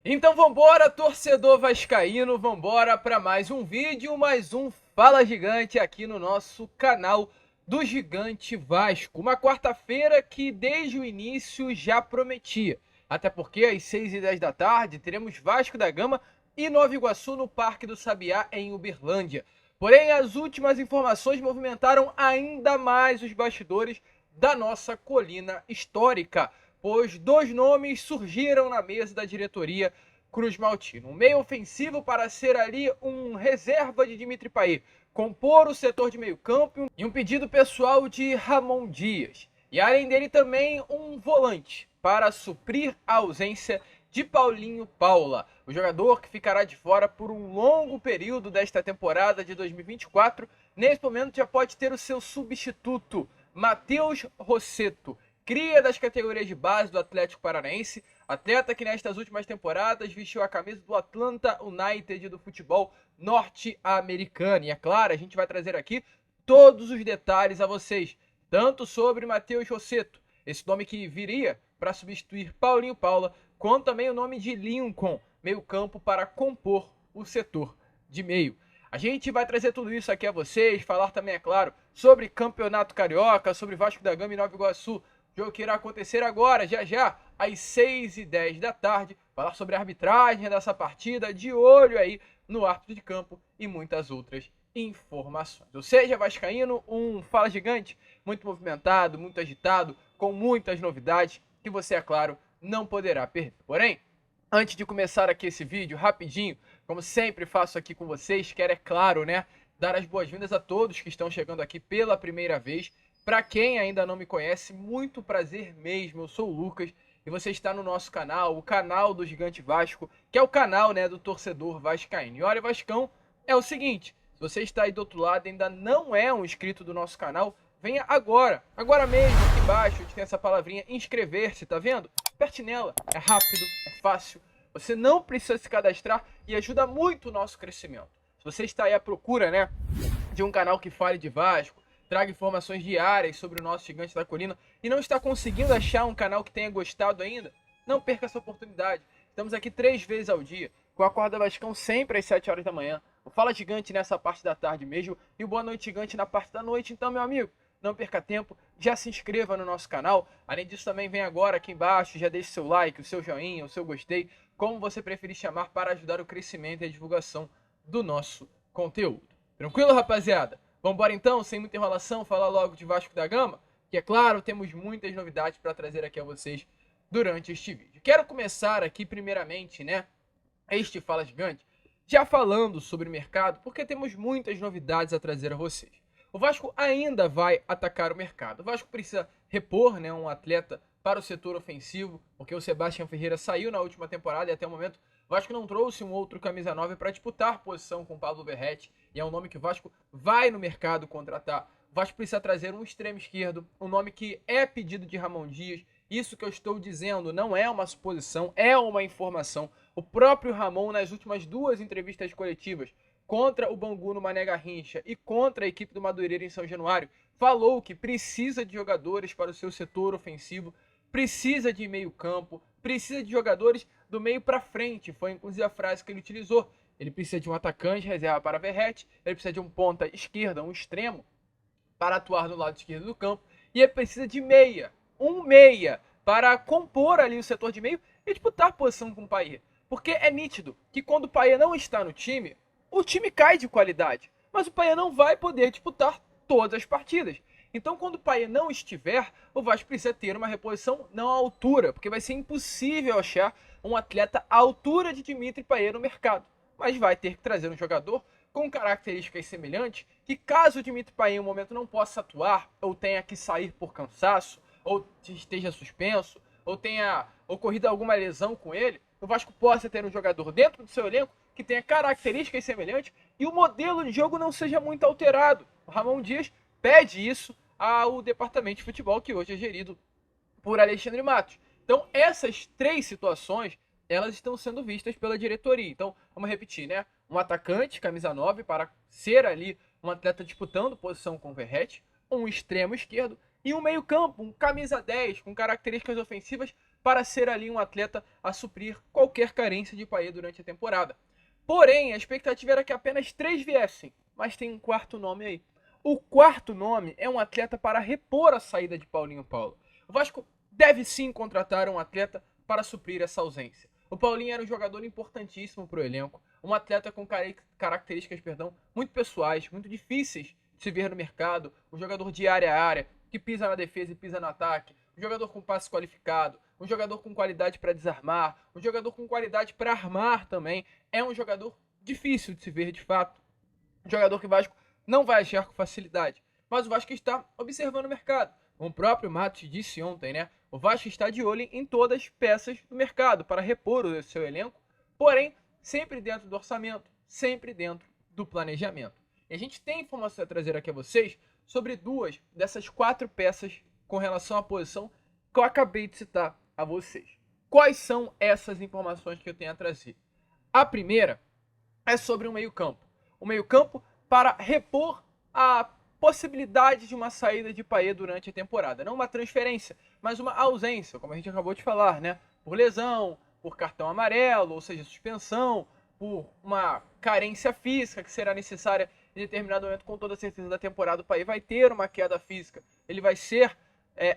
Então vambora, torcedor vascaíno, vambora para mais um vídeo, mais um Fala Gigante aqui no nosso canal do Gigante Vasco. Uma quarta-feira que desde o início já prometia, até porque às 6h10 da tarde teremos Vasco da Gama e Nova Iguaçu no Parque do Sabiá em Uberlândia. Porém, as últimas informações movimentaram ainda mais os bastidores da nossa colina histórica, pois dois nomes surgiram na mesa da diretoria Cruz Maltino. Um meio ofensivo para ser ali um reserva de Dimitri Payet, compor o setor de meio campo e um pedido pessoal de Ramon Dias. E além dele também um volante para suprir a ausência de Paulinho Paula, o jogador que ficará de fora por um longo período desta temporada de 2024. Nesse momento já pode ter o seu substituto, Matheus Rossetto, cria das categorias de base do Atlético Paranaense, atleta que nestas últimas temporadas vestiu a camisa do Atlanta United do futebol norte-americano. E é claro, a gente vai trazer aqui todos os detalhes a vocês, tanto sobre Matheus Rossetto, esse nome que viria para substituir Paulinho Paula, quanto também o nome de Lincoln, meio campo para compor o setor de meio. A gente vai trazer tudo isso aqui a vocês, falar também, é claro, sobre Campeonato Carioca, sobre Vasco da Gama e Nova Iguaçu, jogo que irá acontecer agora, já, às 6h10 da tarde, falar sobre a arbitragem dessa partida, de olho aí no árbitro de campo e muitas outras informações. Ou seja, vascaíno, um Fala Gigante muito movimentado, muito agitado, com muitas novidades que você, é claro, não poderá perder. Porém, antes de começar aqui esse vídeo, rapidinho, como sempre faço aqui com vocês, quero, é claro, né, dar as boas-vindas a todos que estão chegando aqui pela primeira vez. Para quem ainda não me conhece, muito prazer mesmo, eu sou o Lucas e você está no nosso canal, o canal do Gigante Vasco, que é o canal, né, do torcedor vascaíno. E olha, Vascão, é o seguinte, se você está aí do outro lado e ainda não é um inscrito do nosso canal, venha agora mesmo, aqui embaixo, tem essa palavrinha inscrever-se, tá vendo? Aperte nela, é rápido, é fácil, você não precisa se cadastrar e ajuda muito o nosso crescimento. Se você está aí à procura, né, de um canal que fale de Vasco, traga informações diárias sobre o nosso Gigante da Colina e não está conseguindo achar um canal que tenha gostado ainda, não perca essa oportunidade. Estamos aqui 3 vezes ao dia, com a Acorda Vascão sempre às 7 horas da manhã, o Fala Gigante nessa parte da tarde mesmo e o Boa Noite Gigante na parte da noite. Então, meu amigo, não perca tempo, já se inscreva no nosso canal. Além disso, também vem agora aqui embaixo, já deixe seu like, o seu joinha, o seu gostei, como você preferir chamar, para ajudar o crescimento e a divulgação do nosso conteúdo. Tranquilo, rapaziada? Vambora então, sem muita enrolação, falar logo de Vasco da Gama, que é claro, temos muitas novidades para trazer aqui a vocês durante este vídeo. Quero começar aqui primeiramente, né, este Fala Gigante, já falando sobre o mercado, porque temos muitas novidades a trazer a vocês. O Vasco ainda vai atacar o mercado. O Vasco precisa repor, né, um atleta para o setor ofensivo, porque o Sebastião Ferreira saiu na última temporada e até o momento o Vasco não trouxe um outro camisa 9 para disputar posição com o Pablo Verratti, e é um nome que o Vasco vai no mercado contratar. O Vasco precisa trazer um extremo esquerdo, um nome que é pedido de Ramon Dias. Isso que eu estou dizendo não é uma suposição, é uma informação. O próprio Ramon, nas últimas 2 entrevistas coletivas, contra o Bangu no Mané Garrincha e contra a equipe do Madureira em São Januário, falou que precisa de jogadores para o seu setor ofensivo, precisa de meio campo, precisa de jogadores do meio para frente. Foi inclusive a frase que ele utilizou. Ele precisa de um atacante reserva para Verratti, ele precisa de um ponta esquerda, um extremo, para atuar no lado esquerdo do campo, e ele precisa de um meia, para compor ali o setor de meio e disputar posição com o Payet. Porque é nítido que quando o Payet não está no time, o time cai de qualidade, mas o Payet não vai poder disputar todas as partidas. Então, quando o Payet não estiver, o Vasco precisa ter uma reposição não à altura, porque vai ser impossível achar um atleta à altura de Dimitri Payet no mercado. Mas vai ter que trazer um jogador com características semelhantes, que caso o Dimitri Payet em um momento não possa atuar, ou tenha que sair por cansaço, ou esteja suspenso, ou tenha ocorrido alguma lesão com ele, o Vasco possa ter um jogador dentro do seu elenco que tenha características semelhantes e o modelo de jogo não seja muito alterado. O Ramon Dias pede isso ao departamento de futebol, que hoje é gerido por Alexandre Matos. Então, essas 3 situações, elas estão sendo vistas pela diretoria. Então, vamos repetir, né? Um atacante, camisa 9, para ser ali um atleta disputando posição com o Verratti, um extremo esquerdo e um meio campo, um camisa 10, com características ofensivas, para ser ali um atleta a suprir qualquer carência de Payet durante a temporada. Porém, a expectativa era que apenas 3 viessem, mas tem um quarto nome aí. O quarto nome é um atleta para repor a saída de Paulinho Paulo. O Vasco deve sim contratar um atleta para suprir essa ausência. O Paulinho era um jogador importantíssimo para o elenco, um atleta com características muito pessoais, muito difíceis de se ver no mercado, um jogador de área a área, que pisa na defesa e pisa no ataque, um jogador com passe qualificado, um jogador com qualidade para desarmar, um jogador com qualidade para armar também. É um jogador difícil de se ver de fato, um jogador que o Vasco não vai achar com facilidade. Mas o Vasco está observando o mercado. Como o próprio Matos disse ontem, né? O Vasco está de olho em todas as peças do mercado para repor o seu elenco, porém, sempre dentro do orçamento, sempre dentro do planejamento. E a gente tem informação a trazer aqui a vocês sobre 2 dessas 4 peças com relação à posição que eu acabei de citar a vocês. Quais são essas informações que eu tenho a trazer? A primeira é sobre o meio-campo. O meio-campo para repor a possibilidade de uma saída de Payet durante a temporada. Não uma transferência, mas uma ausência, como a gente acabou de falar, né? Por lesão, por cartão amarelo, ou seja, suspensão, por uma carência física que será necessária em determinado momento. Com toda certeza da temporada o Payet vai ter uma queda física, ele vai ser,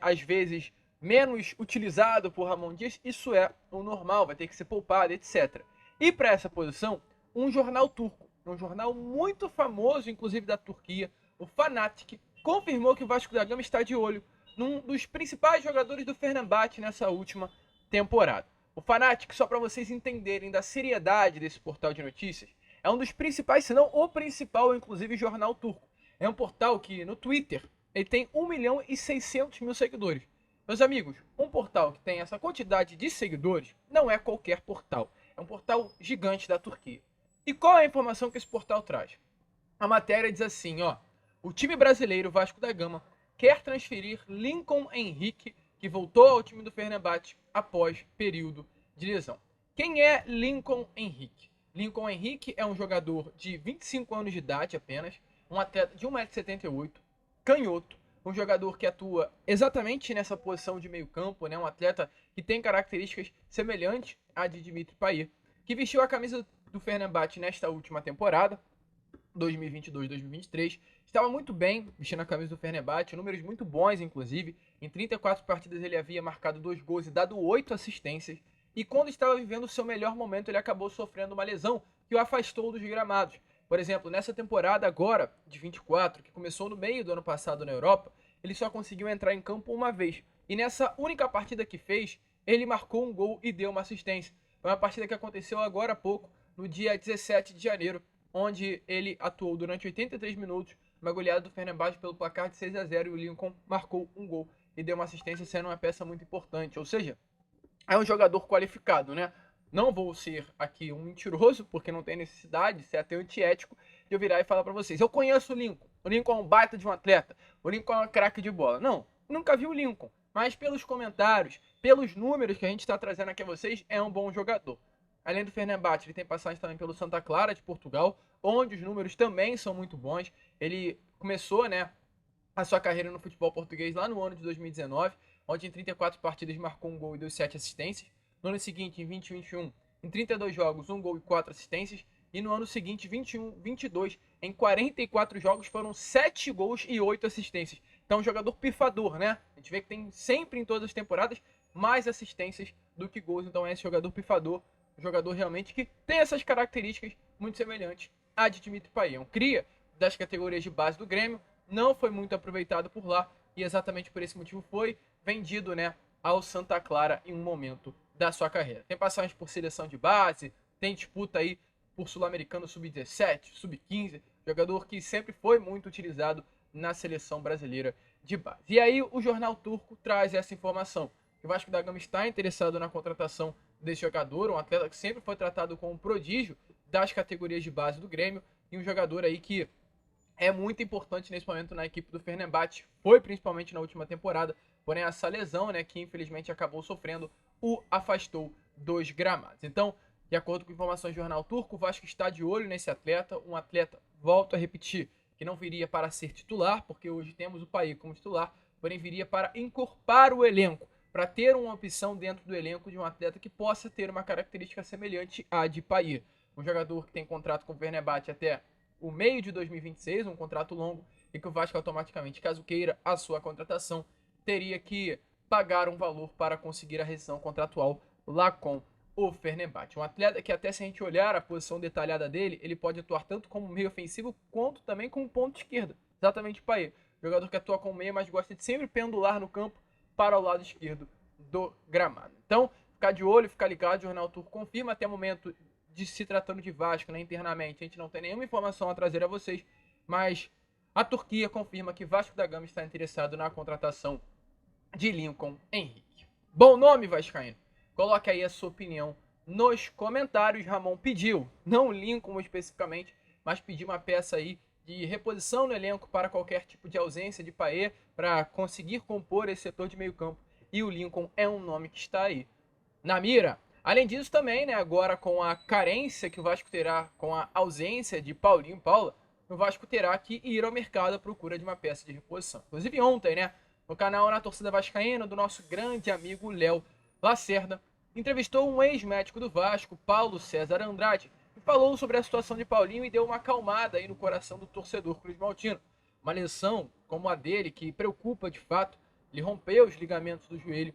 às vezes, menos utilizado por Ramon Dias, isso é o normal, vai ter que ser poupado, etc. E para essa posição, um jornal turco, um jornal muito famoso, inclusive da Turquia, o Fanatic, confirmou que o Vasco da Gama está de olho num dos principais jogadores do Fenerbahçe nessa última temporada. O Fanatic, só para vocês entenderem da seriedade desse portal de notícias, é um dos principais, se não o principal, inclusive, jornal turco. É um portal que no Twitter ele tem 1.600.000 seguidores. Meus amigos, um portal que tem essa quantidade de seguidores não é qualquer portal. É um portal gigante da Turquia. E qual é a informação que esse portal traz? A matéria diz assim, ó: o time brasileiro Vasco da Gama quer transferir Lincoln Henrique, que voltou ao time do Fenerbahçe após período de lesão. Quem é Lincoln Henrique? Lincoln Henrique é um jogador de 25 anos de idade apenas, um atleta de 1,78 m, canhoto, um jogador que atua exatamente nessa posição de meio campo, né? Um atleta que tem características semelhantes à de Dimitri Payet, que vestiu a camisa do Fenerbahçe nesta última temporada, 2022-2023, estava muito bem vestindo a camisa do Fenerbahçe, números muito bons, inclusive. Em 34 partidas ele havia marcado 2 gols e dado 8 assistências. E quando estava vivendo o seu melhor momento, ele acabou sofrendo uma lesão que o afastou dos gramados. Por exemplo, nessa temporada agora, de 24, que começou no meio do ano passado na Europa, ele só conseguiu entrar em campo uma vez. E nessa única partida que fez, ele marcou um gol e deu uma assistência. Foi uma partida que aconteceu agora há pouco, no dia 17 de janeiro, onde ele atuou durante 83 minutos, uma goleada do Fenerbahçe pelo placar de 6-0, e o Lincoln marcou um gol e deu uma assistência, sendo uma peça muito importante. Ou seja, é um jogador qualificado, né? Não vou ser aqui um mentiroso, porque não tem necessidade, ser até antiético, de eu virar e falar para vocês: eu conheço o Lincoln é um baita de um atleta, o Lincoln é um craque de bola. Não, nunca vi o Lincoln, mas pelos comentários, pelos números que a gente está trazendo aqui a vocês, é um bom jogador. Além do Fenerbahçe, ele tem passagem também pelo Santa Clara de Portugal, onde os números também são muito bons. Ele começou, né, a sua carreira no futebol português lá no ano de 2019, onde em 34 partidas marcou um gol e deu 7 assistências. No ano seguinte, em 2021, em 32 jogos, 1 gol e 4 assistências. E no ano seguinte, 21-22, em 44 jogos, foram 7 gols e 8 assistências. Então, um jogador pifador, né? A gente vê que tem sempre em todas as temporadas mais assistências do que gols. Então, é esse jogador pifador, um jogador realmente que tem essas características muito semelhantes à de Dimitri Payet. Um cria das categorias de base do Grêmio, não foi muito aproveitado por lá e exatamente por esse motivo foi vendido, né, ao Santa Clara em um momento da sua carreira. Tem passagens por seleção de base, tem disputa aí por Sul-Americano Sub-17, Sub-15, jogador que sempre foi muito utilizado na seleção brasileira de base. E aí o jornal turco traz essa informação, que o Vasco da Gama está interessado na contratação desse jogador, um atleta que sempre foi tratado como um prodígio das categorias de base do Grêmio, e um jogador aí que é muito importante nesse momento na equipe do Fenerbahçe, foi principalmente na última temporada, porém essa lesão, né, que infelizmente acabou sofrendo, o afastou dos gramados. Então, de acordo com informações do jornal turco, o Vasco está de olho nesse atleta, um atleta, volto a repetir, que não viria para ser titular, porque hoje temos o Payet como titular, porém viria para encorpar o elenco, para ter uma opção dentro do elenco de um atleta que possa ter uma característica semelhante à de Payet. Um jogador que tem contrato com o Fenerbahçe até o meio de 2026, um contrato longo, e que o Vasco automaticamente, caso queira a sua contratação, teria que pagar um valor para conseguir a rescisão contratual lá com o Fenerbahçe. Um atleta que, até se a gente olhar a posição detalhada dele, ele pode atuar tanto como meio ofensivo quanto também como ponto esquerda. Exatamente o Payet. Jogador que atua como meio, mas gosta de sempre pendular no campo para o lado esquerdo do gramado. Então, ficar de olho, ficar ligado, o Jornal Turco confirma. Até o momento, de se tratando de Vasco, né, internamente, a gente não tem nenhuma informação a trazer a vocês, mas a Turquia confirma que Vasco da Gama está interessado na contratação de Lincoln Henrique. Bom nome, vascaíno? Coloque aí a sua opinião nos comentários. Ramon pediu, não Lincoln especificamente, mas pediu uma peça aí de reposição no elenco para qualquer tipo de ausência de Payet, para conseguir compor esse setor de meio campo, e o Lincoln é um nome que está aí na mira. Além disso também, né, agora com a carência que o Vasco terá, com a ausência de Paulinho e Paula, o Vasco terá que ir ao mercado à procura de uma peça de reposição. Inclusive ontem, né, no canal Na Torcida Vascaína, do nosso grande amigo Léo Lacerda, entrevistou um ex-médico do Vasco, Paulo César Andrade, e falou sobre a situação de Paulinho e deu uma acalmada aí no coração do torcedor cruzmaltino. Uma lesão como a dele, que preocupa de fato, ele rompeu os ligamentos do joelho,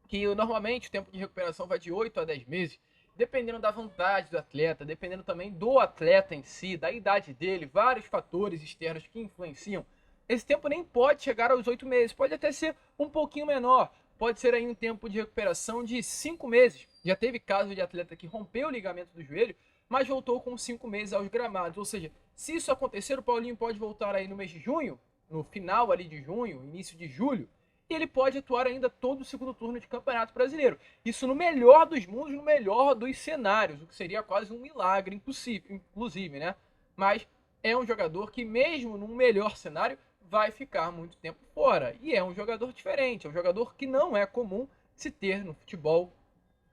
que normalmente o tempo de recuperação vai de 8 a 10 meses, dependendo da vontade do atleta, dependendo também do atleta em si, da idade dele, vários fatores externos que influenciam. Esse tempo nem pode chegar aos 8 meses, pode até ser um pouquinho menor, pode ser aí um tempo de recuperação de 5 meses. Já teve caso de atleta que rompeu o ligamento do joelho, mas voltou com 5 meses aos gramados. Ou seja, se isso acontecer, o Paulinho pode voltar aí no mês de junho, no final ali de junho, início de julho, e ele pode atuar ainda todo o segundo turno de Campeonato Brasileiro. Isso no melhor dos mundos, no melhor dos cenários, o que seria quase um milagre, inclusive, né? Mas é um jogador que, mesmo num melhor cenário, vai ficar muito tempo fora. E é um jogador diferente, é um jogador que não é comum se ter no futebol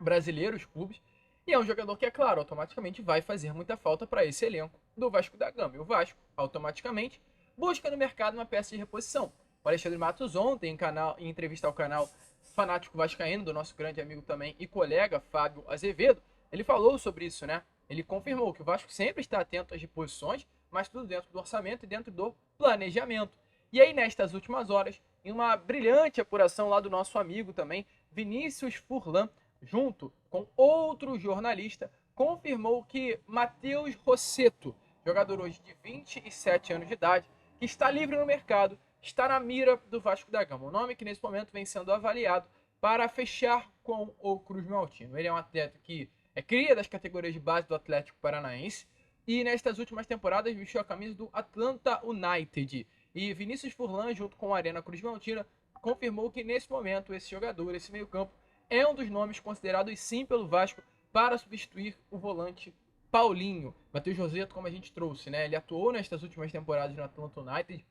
brasileiro, os clubes. E é um jogador que, é claro, automaticamente vai fazer muita falta para esse elenco do Vasco da Gama. E o Vasco, automaticamente, busca no mercado uma peça de reposição. O Alexandre Matos ontem, em entrevista ao canal Fanático Vascaíno, do nosso grande amigo também e colega Fábio Azevedo, ele falou sobre isso, né? Ele confirmou que o Vasco sempre está atento às reposições, mas tudo dentro do orçamento e dentro do planejamento. E aí, nestas últimas horas, em uma brilhante apuração lá do nosso amigo também, Vinícius Furlan, junto com outro jornalista, confirmou que Matheus Rossetto, jogador hoje de 27 anos de idade, que está livre no mercado, está na mira do Vasco da Gama. O nome que nesse momento vem sendo avaliado para fechar com o Cruzmaltino. Ele é um atleta que é cria das categorias de base do Atlético Paranaense e nestas últimas temporadas vestiu a camisa do Atlanta United. E Vinícius Furlan, junto com a Arena Cruzmaltina, confirmou que nesse momento esse jogador, esse meio-campo, é um dos nomes considerados sim pelo Vasco para substituir o volante Paulinho. Matheus Rossetto, como a gente trouxe, né? Ele atuou nestas últimas temporadas no Atlanta United,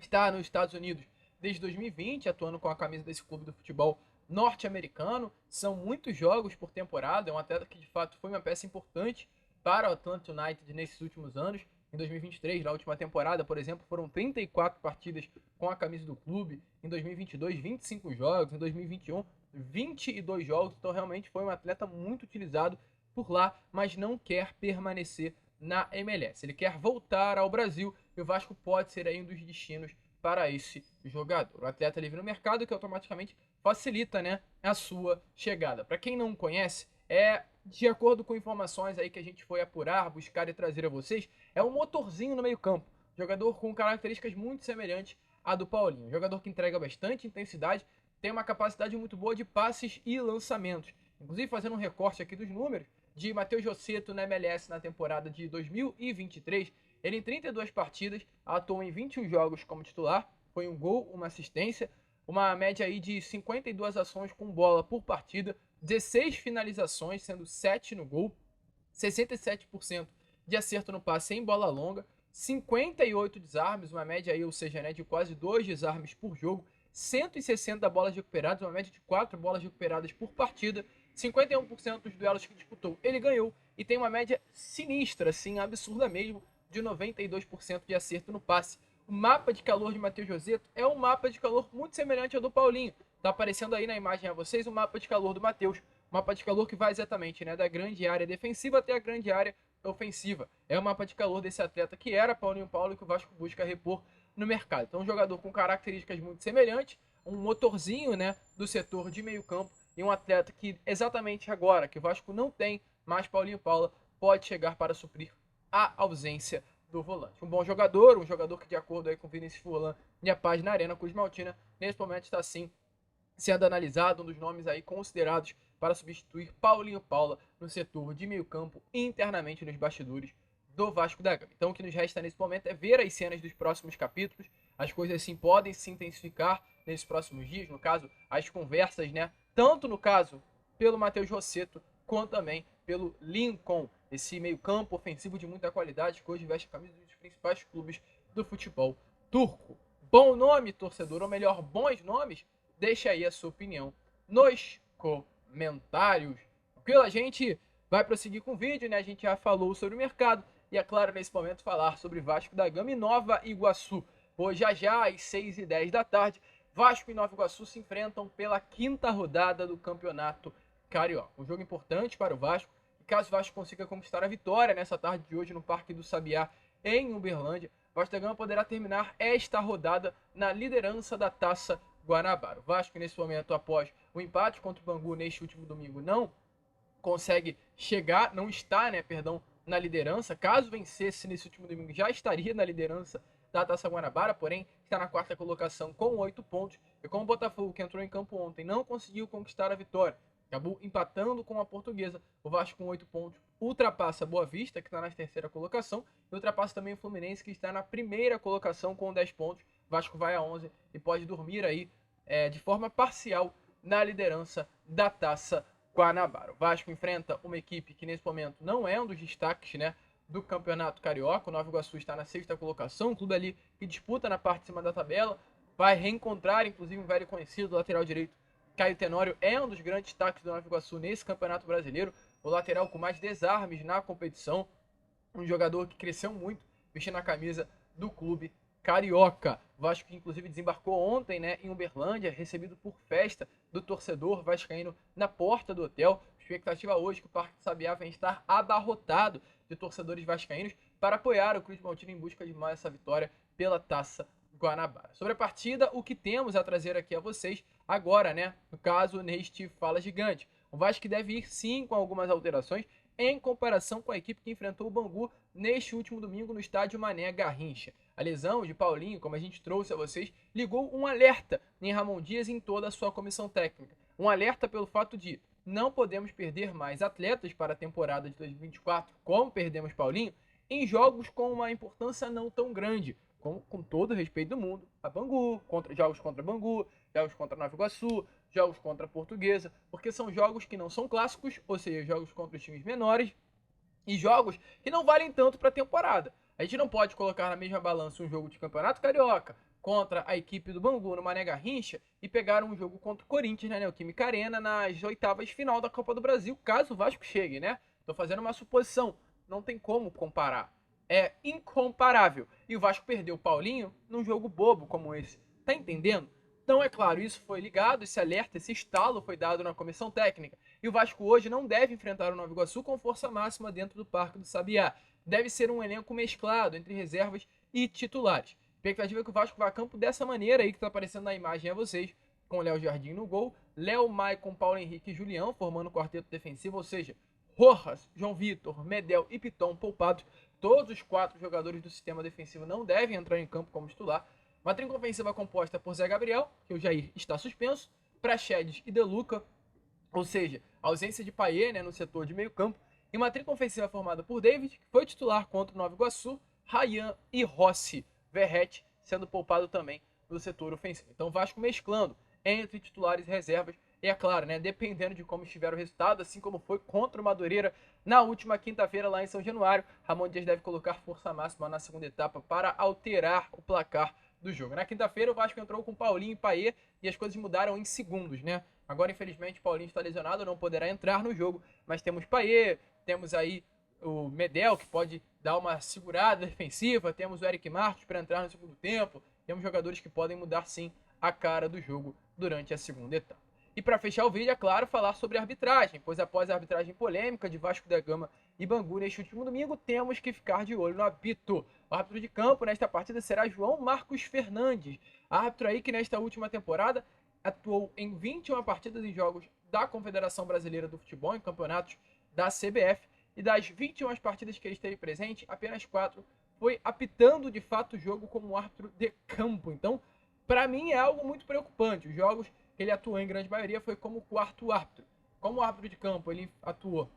está nos Estados Unidos desde 2020, atuando com a camisa desse clube do futebol norte-americano. São muitos jogos por temporada, é um atleta que de fato foi uma peça importante para o Atlanta United nesses últimos anos. Em 2023, na última temporada, por exemplo, foram 34 partidas com a camisa do clube. Em 2022, 25 jogos. Em 2021, 22 jogos. Então, realmente foi um atleta muito utilizado por lá, mas não quer permanecer na MLS. Ele quer voltar ao Brasil e o Vasco pode ser aí um dos destinos para esse jogador. O atleta livre no mercado que automaticamente facilita, né, a sua chegada. Para quem não conhece, de acordo com informações aí que a gente foi apurar, buscar e trazer a vocês, é um motorzinho no meio-campo. Jogador com características muito semelhantes à do Paulinho. Jogador que entrega bastante intensidade, tem uma capacidade muito boa de passes e lançamentos. Inclusive, fazendo um recorte aqui dos números de Matheus Rossetto na MLS na temporada de 2023, ele em 32 partidas atuou em 21 jogos como titular, foi um gol, uma assistência, uma média aí de 52 ações com bola por partida, 16 finalizações, sendo 7 no gol, 67% de acerto no passe em bola longa, 58 desarmes, uma média aí, ou seja, né, de quase 2 desarmes por jogo, 160 bolas recuperadas, uma média de 4 bolas recuperadas por partida, 51% dos duelos que disputou ele ganhou e tem uma média sinistra, assim, absurda mesmo, de 92% de acerto no passe. O mapa de calor de Matheus Rossetto é um mapa de calor muito semelhante ao do Paulinho. Tá aparecendo aí na imagem a vocês o mapa de calor do Matheus. Mapa de calor que vai exatamente, né, da grande área defensiva até a grande área ofensiva. É o mapa de calor desse atleta que era Paulinho Paulo e que o Vasco busca repor no mercado. Então um jogador com características muito semelhantes, um motorzinho, né, do setor de meio campo e um atleta que exatamente agora que o Vasco não tem mais Paulinho Paulo, pode chegar para suprir a ausência do volante. Um bom jogador, um jogador que de acordo aí com o Vinícius Furlan e a página Arena Cruz Maltina, nesse momento está sim sendo analisado, um dos nomes aí considerados para substituir Paulinho Paula no setor de meio campo internamente nos bastidores do Vasco da Gama. Então o que nos resta nesse momento é ver as cenas dos próximos capítulos. As coisas sim podem se intensificar nesses próximos dias, no caso, as conversas, né? Tanto no caso pelo Matheus Rossetto, quanto também pelo Lincoln, esse meio campo ofensivo de muita qualidade que hoje veste a camisa dos principais clubes do futebol turco. Bom nome, torcedor, ou melhor, bons nomes? Deixa aí a sua opinião nos comentários. Tranquilo? A gente vai prosseguir com o vídeo, né? A gente já falou sobre o mercado e, é claro, nesse momento falar sobre Vasco da Gama e Nova Iguaçu. Hoje, já às 6h10 da tarde, Vasco e Nova Iguaçu se enfrentam pela 5ª rodada do Campeonato Carioca. Um jogo importante para o Vasco. E caso o Vasco consiga conquistar a vitória nessa tarde de hoje no Parque do Sabiá, em Uberlândia, o Vasco da Gama poderá terminar esta rodada na liderança da Taça Guanabara. O Vasco, nesse momento, após o empate contra o Bangu neste último domingo, não consegue chegar, não está, na liderança. Caso vencesse nesse último domingo, já estaria na liderança da Taça Guanabara, porém está na 4ª colocação com 8 pontos. E como o Botafogo, que entrou em campo ontem, não conseguiu conquistar a vitória, acabou empatando com a Portuguesa, o Vasco com 8 pontos ultrapassa a Boa Vista, que está na 3ª colocação, e ultrapassa também o Fluminense, que está na 1ª colocação com 10 pontos. O Vasco vai a 11 e pode dormir aí de forma parcial na liderança da Taça Guanabara. O Vasco enfrenta uma equipe que nesse momento não é um dos destaques, do Campeonato Carioca. O Nova Iguaçu está na 6ª colocação, um clube ali que disputa na parte de cima da tabela, vai reencontrar inclusive um velho conhecido, lateral direito Caio Tenório, é um dos grandes destaques do Nova Iguaçu nesse Campeonato Brasileiro, o lateral com mais desarmes na competição, um jogador que cresceu muito vestindo a camisa do clube carioca. O Vasco que inclusive desembarcou ontem, em Uberlândia, recebido por festa do torcedor vascaíno na porta do hotel. Expectativa hoje que o Parque do Sabiá vem estar abarrotado de torcedores vascaínos para apoiar o Cruz Maltina em busca de mais essa vitória pela Taça Guanabara. Sobre a partida, o que temos a trazer aqui a vocês agora, no caso, neste Fala Gigante. O Vasco deve ir sim com algumas alterações em comparação com a equipe que enfrentou o Bangu neste último domingo no estádio Mané Garrincha. A lesão de Paulinho, como a gente trouxe a vocês, ligou um alerta em Ramon Dias e em toda a sua comissão técnica. Um alerta pelo fato de não podemos perder mais atletas para a temporada de 2024, como perdemos Paulinho, em jogos com uma importância não tão grande, com todo o respeito do mundo, a Bangu, jogos contra Bangu, jogos contra Nova Iguaçu, jogos contra a Portuguesa, porque são jogos que não são clássicos, ou seja, jogos contra os times menores, e jogos que não valem tanto para a temporada. A gente não pode colocar na mesma balança um jogo de Campeonato Carioca contra a equipe do Bangu no Mané Garrincha e pegar um jogo contra o Corinthians na Neoquímica Arena nas 8ª de final da Copa do Brasil, caso o Vasco chegue, Tô fazendo uma suposição, não tem como comparar. É incomparável. E o Vasco perdeu o Paulinho num jogo bobo como esse. Tá entendendo? Então, é claro, isso foi ligado, esse alerta, esse estalo foi dado na comissão técnica. E o Vasco hoje não deve enfrentar o Nova Iguaçu com força máxima dentro do Parque do Sabiá. Deve ser um elenco mesclado entre reservas e titulares. A expectativa é que o Vasco vá a campo dessa maneira aí que está aparecendo na imagem a vocês, com Léo Jardim no gol, Léo, Maicon, Paulo Henrique e Julião formando o quarteto defensivo, ou seja, Rojas, João Vitor, Medel e Piton poupados. Todos os 4 jogadores do sistema defensivo não devem entrar em campo como titular. Uma trinca ofensiva composta por Zé Gabriel, que o Jair está suspenso, Praxedes e De Luca, ou seja, ausência de Payet no setor de meio campo, e uma trinca ofensiva formada por David, que foi titular contra o Nova Iguaçu, Ryan e Rossi, Verrete sendo poupado também no setor ofensivo. Então o Vasco mesclando entre titulares e reservas, e é claro, dependendo de como estiver o resultado, assim como foi contra o Madureira na última quinta-feira lá em São Januário, Ramon Dias deve colocar força máxima na segunda etapa para alterar o placar do jogo. Na quinta-feira o Vasco entrou com Paulinho e Payet e as coisas mudaram em segundos, Agora, infelizmente, Paulinho está lesionado, não poderá entrar no jogo, mas temos Payet, temos aí o Medel, que pode dar uma segurada defensiva, temos o Eric Martins para entrar no segundo tempo, temos jogadores que podem mudar sim a cara do jogo durante a segunda etapa. E para fechar o vídeo, é claro, falar sobre a arbitragem, pois após a arbitragem polêmica de Vasco da Gama e Bangu neste último domingo, temos que ficar de olho no apito. O árbitro de campo nesta partida será João Marcos Fernandes, árbitro aí que nesta última temporada atuou em 21 partidas em jogos da Confederação Brasileira do Futebol, em campeonatos da CBF, e das 21 partidas que ele esteve presente, apenas 4 foi apitando de fato o jogo como árbitro de campo. Então, para mim é algo muito preocupante. Os jogos que ele atuou em grande maioria foi como quarto árbitro. Como árbitro de campo, ele atuou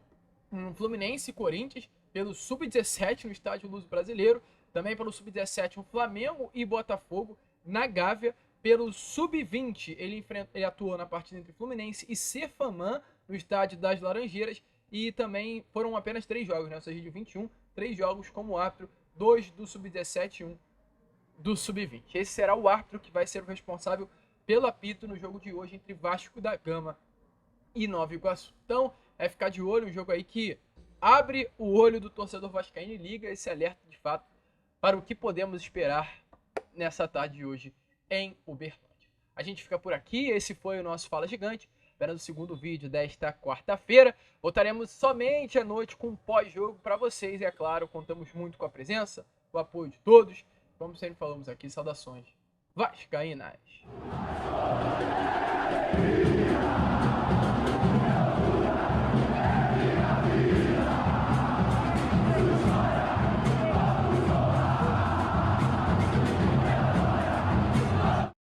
no Fluminense e Corinthians, pelo Sub-17 no Estádio Luso Brasileiro, também pelo Sub-17 no Flamengo e Botafogo, na Gávea, pelo Sub-20 ele atuou na partida entre Fluminense e Cefamã, no Estádio das Laranjeiras, e também foram apenas 3 jogos, né? Ou seja, de 21, 3 jogos como árbitro, 2 do Sub-17 e 1 do Sub-20. Esse será o árbitro que vai ser o responsável pelo apito no jogo de hoje entre Vasco da Gama e Nova Iguaçu. Então, é ficar de olho, um jogo aí que abre o olho do torcedor vascaíno e liga esse alerta de fato para o que podemos esperar nessa tarde de hoje em Uberlândia. A gente fica por aqui, esse foi o nosso Fala Gigante, esperando o segundo vídeo desta quarta-feira. Voltaremos somente à noite com um pós-jogo para vocês e, é claro, contamos muito com a presença, o apoio de todos. Como sempre falamos aqui, saudações vascaínas.